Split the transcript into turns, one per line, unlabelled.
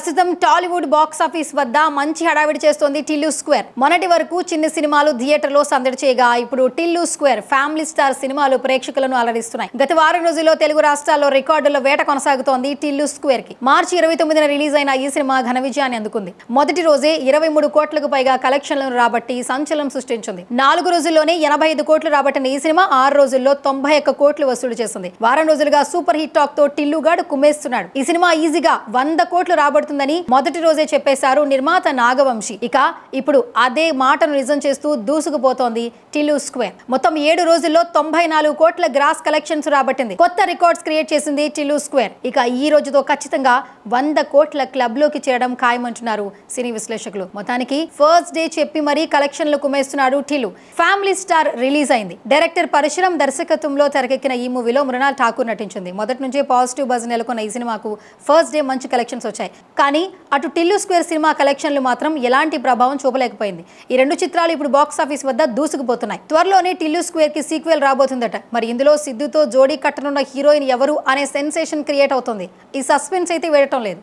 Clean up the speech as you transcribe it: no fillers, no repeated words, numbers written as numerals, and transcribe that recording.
ప్రస్తుతం Tollywood box office వద్ద మంచి హడావిడి చేస్తోంది టిల్లు స్క్వేర్. మొన్నటి వరకు చిన్న సినిమాలు థియేటర్లో సందడి చేయగా ఇప్పుడు టిల్లు స్క్వేర్ ఫ్యామిలీ స్టార్ సినిమాలు ప్రేక్షకులను అలరిస్తున్నాయి. గత వారం రోజుల్లో తెలుగు రాష్ట్రాల్లో రికార్డుల వేట కొనసాగుతోంది టిల్లు స్క్వేర్ కి. మార్చి 29న రిలీజ్ అయిన ఈ సినిమా ఘన విజయాన్ని అందుకుంది. మొదటి రోజే 23 కోట్లకు పైగా కలెక్షన్లను రాబట్టి సంచలనం సృష్టించింది. 4 రోజుల్లోనే 85 కోట్లు రాబట్టిన ఈ సినిమా 6 రోజుల్లో 91 కోట్లు వసూలు చేసింది. వారం రోజులుగా సూపర్ హిట్ టాక్ తో టిల్లు గాడు కుమ్మేస్తున్నాడు. ఈ సినిమా ఈజీగా 100 కోట్లు రాబడుతుందని మొదటి రోజే చెప్పేశారు నిర్మాత నాగవంశి. ఇక ఇప్పుడు అదే మాటను నిజం చేస్తూ దూసుకుపోతోంది టిల్లు స్క్వేర్. మొత్తం 7 రోజుల్లో 94 కోట్ల గ్రాస్ కలెక్షన్స్ రాబట్టింది. కొత్త రికార్డ్స్ క్రియేట్ చేసింది టిల్లు స్క్వేర్. ఇక ఈ రోజుతో ఖచ్చితంగా 100 కోట్ల క్లబ్ లోకి చేరడం ఖాయమంటున్నారు సినీ విశ్లేషకులు. మొత్తానికి ఫస్ట్ డే చెప్పి మరీ కలెక్షన్లు కుమ్మేస్తున్నాడు టిల్లు. ఫ్యామిలీ స్టార్ రిలీజ్ అయింది. డైరెక్టర్ పరశురామ్ దర్శకత్వంలో తెరకెక్కిన ఈ మూవీలో మృణాల్ ఠాకూర్ నటించింది. మొదటి నుంచే పాజిటివ్ బజ్ నెలకొన్న ఈ సినిమాకు ఫస్ట్ డే మంచి కలెక్షన్స్ వచ్చాయి. కానీ అటు టిల్లు స్క్వేర్ సినిమా కలెక్షన్లు మాత్రం ఎలాంటి ప్రభావం చూపలేకపోయింది. ఈ రెండు చిత్రాలు ఇప్పుడు బాక్స్ ఆఫీస్ వద్ద దూసుకుపోతున్నాయి. త్వరలోనే టిల్లు స్క్వేర్ కి సీక్వెల్ రాబోతుందట. మరి ఇందులో సిద్ధుతో జోడీ కట్టనున్న హీరోయిన్ ఎవరు అనే సెన్సేషన్ క్రియేట్ అవుతుంది. ఈ సస్పెన్స్ అయితే వేయటం లేదు.